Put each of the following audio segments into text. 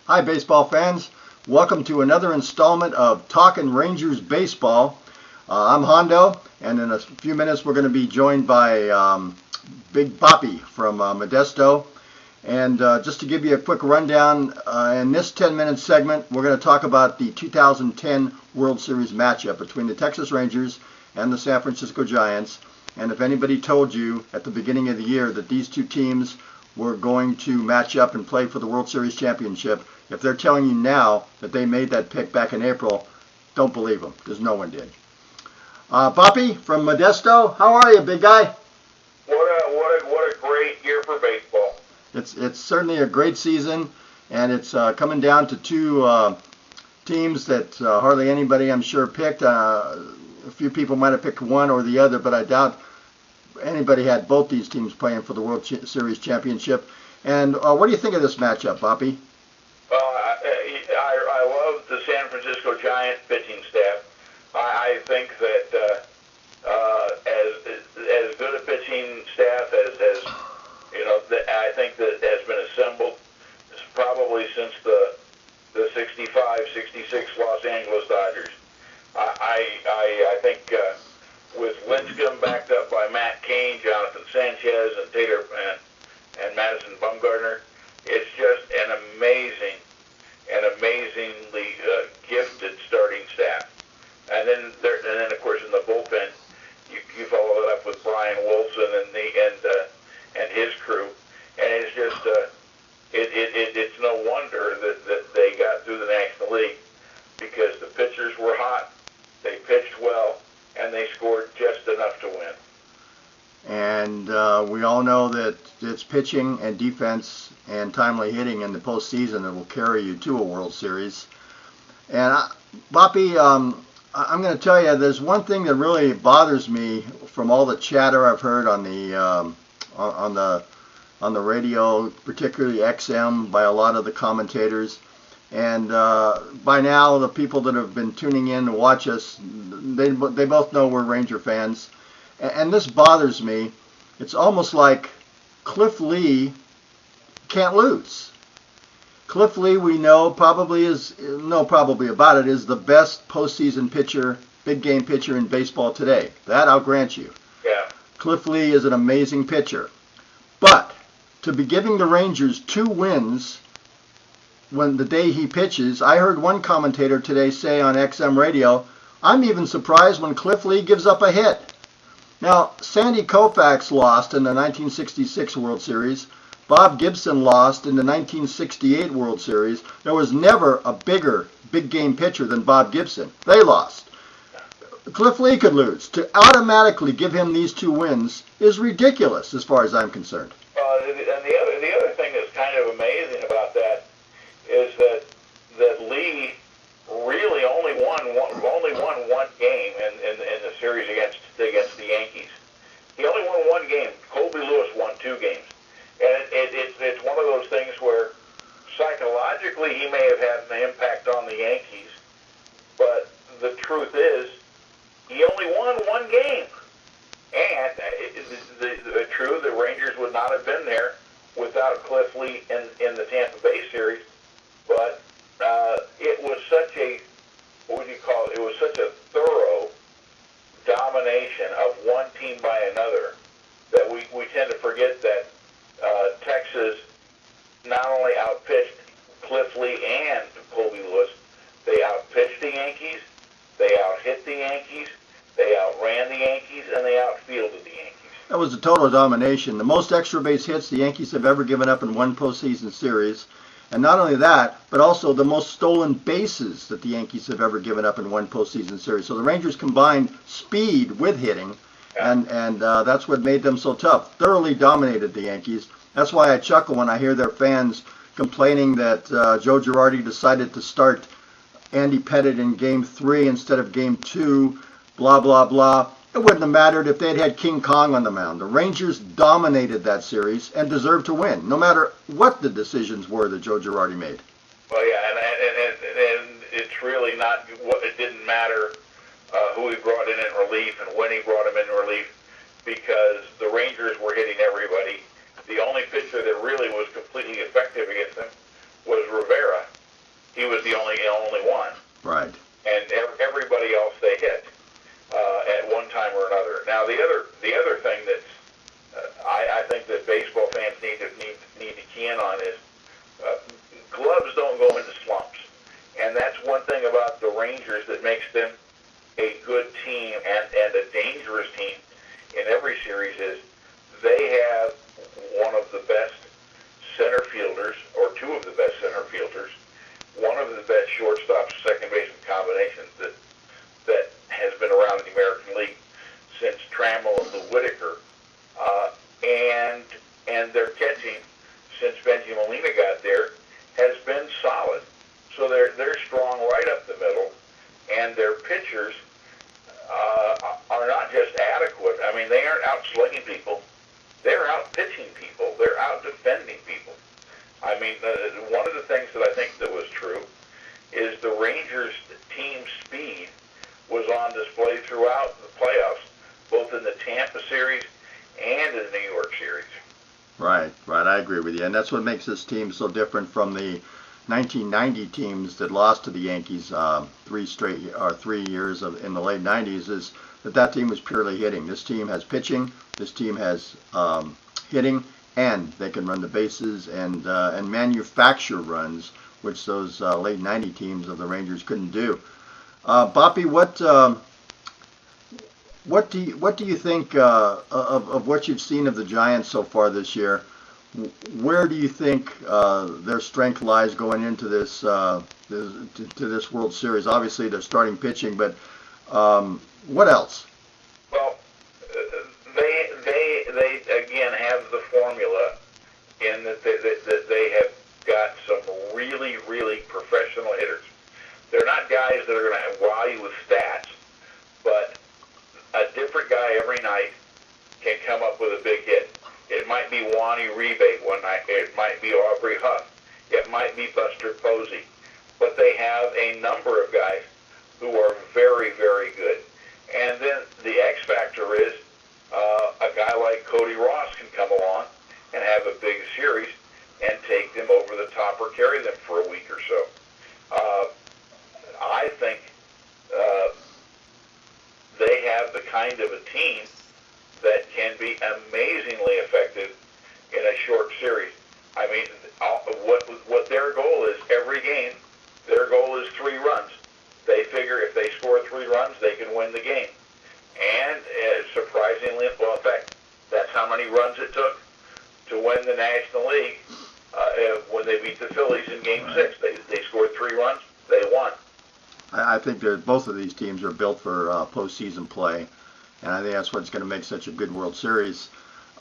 Hi, baseball fans. Welcome to another installment of Talkin' Rangers Baseball. I'm Hondo, and in a few minutes we're going to be joined by Big Boppy from Modesto. And just to give you a quick rundown, in this 10-minute segment, we're going to talk about the 2010 World Series matchup between the Texas Rangers and the San Francisco Giants. And if anybody told you at the beginning of the year that these two teams were going to match up and play for the World Series championship, if they're telling you now that they made that pick back in April, don't believe them, because no one did. Boppy from Modesto, how are you, big guy? What a great year for baseball. It's certainly a great season, and it's coming down to two teams that hardly anybody, I'm sure, picked. A few people might have picked one or the other, but I doubt anybody had both these teams playing for the World Series championship. And what do you think of this matchup, Boppy? Well, I love the San Francisco Giants pitching staff. I think that as good a pitching staff as you know, I think that has been assembled probably since the 65, 66 Los Angeles Dodgers. I think with Lincecum backed up by Matt Cain, Jonathan Sanchez, and Taylor and Madison Bumgarner, it's just an amazingly gifted starting staff. And then of course in the bullpen, you follow that up with Brian Wilson and his crew, and it's just it's no wonder that they got through the National League, because the pitchers were hot, they pitched well, and they scored just enough to win. And we all know that it's pitching and defense and timely hitting in the postseason that will carry you to a World Series. And Boppy, I'm going to tell you, there's one thing that really bothers me from all the chatter I've heard on the radio, particularly XM, by a lot of the commentators. And by now, the people that have been tuning in to watch us, they both know we're Ranger fans. And this bothers me. It's almost like Cliff Lee can't lose. Cliff Lee, we know, probably is the best postseason pitcher, big game pitcher in baseball today. That I'll grant you. Yeah. Cliff Lee is an amazing pitcher. But to be giving the Rangers 2 wins when the day he pitches, I heard one commentator today say on XM radio, I'm even surprised when Cliff Lee gives up a hit. Now, Sandy Koufax lost in the 1966 World Series. Bob Gibson lost in the 1968 World Series. There was never a bigger big game pitcher than Bob Gibson. They lost. Cliff Lee could lose. To automatically give him these 2 wins is ridiculous as far as I'm concerned. And the other thing that's kind of amazing about that is that Lee really only won one game in the series against the Yankees. He only won 1 game. Colby Lewis won 2 games, and it's one of those things where psychologically he may have had an impact on the Yankees, but the truth is he only won 1 game, and the Rangers would not have been there without Cliff Lee in the Tampa Bay series, but it was such a, it was such a thorough domination of one team by another that we tend to forget that Texas not only outpitched Cliff Lee and Colby Lewis, they outpitched the Yankees, they outhit the Yankees, they outran the Yankees, and they outfielded the Yankees. That was a total domination. The most extra base hits the Yankees have ever given up in one postseason series. And not only that, but also the most stolen bases that the Yankees have ever given up in one postseason series. So the Rangers combined speed with hitting, and that's what made them so tough. Thoroughly dominated the Yankees. That's why I chuckle when I hear their fans complaining that Joe Girardi decided to start Andy Pettitte in Game 3 instead of Game 2, blah, blah, blah. It wouldn't have mattered if they'd had King Kong on the mound. The Rangers dominated that series and deserved to win, no matter what the decisions were that Joe Girardi made. Well, yeah, and it's really not, it didn't matter who he brought in relief and when he brought him in relief, because the Rangers were hitting everybody. The only pitcher that really was completely effective against them was Rivera. he was the only one. Right. And everybody else they hit at one time or another. Now the other thing that I think that baseball fans need to key in on is gloves don't go into slumps, and that's one thing about the Rangers that makes them a good team and a dangerous team in every series is they have one of the best center fielders, or two of the best center fielders, one of the best shortstops, second baseman combinations that has been around in the American League since Trammell and Lou Whitaker, and their catching since Benji Molina got there has been solid. So they're strong right up the middle, and their pitchers are not just adequate. I mean, they aren't out slugging people. They're out pitching people. They're out defending people. I mean, one of the things that I think that was true is the Rangers' team speed was on display throughout the playoffs, both in the Tampa series and in the New York series. Right. I agree with you, and that's what makes this team so different from the 1990 teams that lost to the Yankees 3 years in the late 90s. Is that team was purely hitting. This team has pitching. This team has hitting, and they can run the bases and manufacture runs, which those late 90 teams of the Rangers couldn't do. Boppy, what do you think of what you've seen of the Giants so far this year? Where do you think their strength lies going into this to this World Series? Obviously, they're starting pitching, but what else? Well, they again have the formula in that they have got some really professional hitters. They're not guys that are going to wow you with stats, but a different guy every night can come up with a big hit. It might be Wani Rebate one night. It might be Aubrey Huff. It might be Buster Posey. But they have a number of guys who are very good. And then the X factor is a guy like Cody Ross can come along and have a big series and take them over the top or carry them for a week or so. I think they have the kind of a team that can be amazingly effective in a short series. I mean, what their goal is every game, their goal is 3 runs. They figure if they score 3 runs, they can win the game. And surprisingly, well, in fact, that's how many runs it took to win the National League when they beat the Phillies in Game 6. They scored 3 runs, they won. I think both of these teams are built for postseason play, and I think that's what's going to make such a good World Series.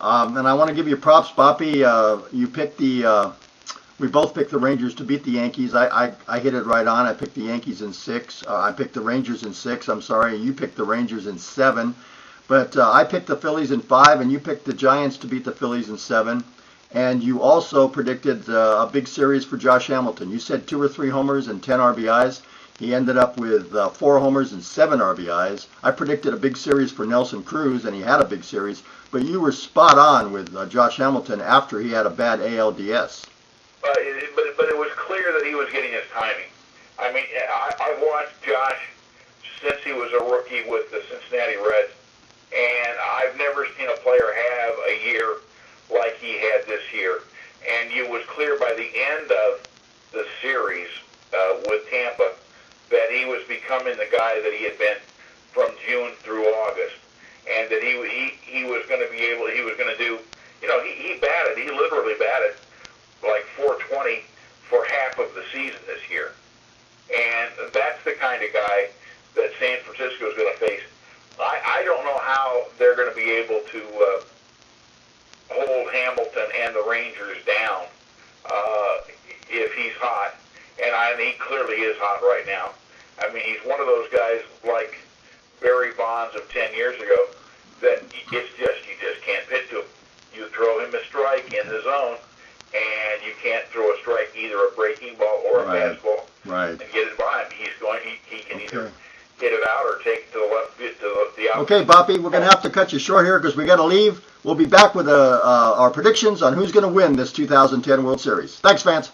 And I want to give you props, Boppy. You picked we both picked the Rangers to beat the Yankees. I hit it right on. I picked the Yankees in 6. I picked the Rangers in 6. I'm sorry. You picked the Rangers in 7. But I picked the Phillies in 5, and you picked the Giants to beat the Phillies in 7. And you also predicted a big series for Josh Hamilton. You said 2 or 3 homers and 10 RBIs. He ended up with 4 homers and 7 RBIs. I predicted a big series for Nelson Cruz, and he had a big series. But you were spot on with Josh Hamilton after he had a bad ALDS. But it was clear that he was getting his timing. I mean, I've watched Josh since he was a rookie with the Cincinnati Reds, and I've never seen a player have a year like he had this year. And it was clear by the end of the series with Tampa that he was becoming the guy that he had been from June through August, and that he was going to be able, he was going to do, he literally batted like 420 for half of the season this year. And that's the kind of guy that San Francisco is going to face. I don't know how they're going to be able to hold Hamilton and the Rangers down if he's hot. And he clearly is hot right now. I mean, he's one of those guys like Barry Bonds of 10 years ago that you just can't pitch to him. You throw him a strike in the zone, and you can't throw a strike, either a breaking ball or a fastball, and get it by him. He can either hit it out or take it to the left, to the outside. Okay, Boppy, we're going to have to cut you short here because we got to leave. We'll be back with our predictions on who's going to win this 2010 World Series. Thanks, fans.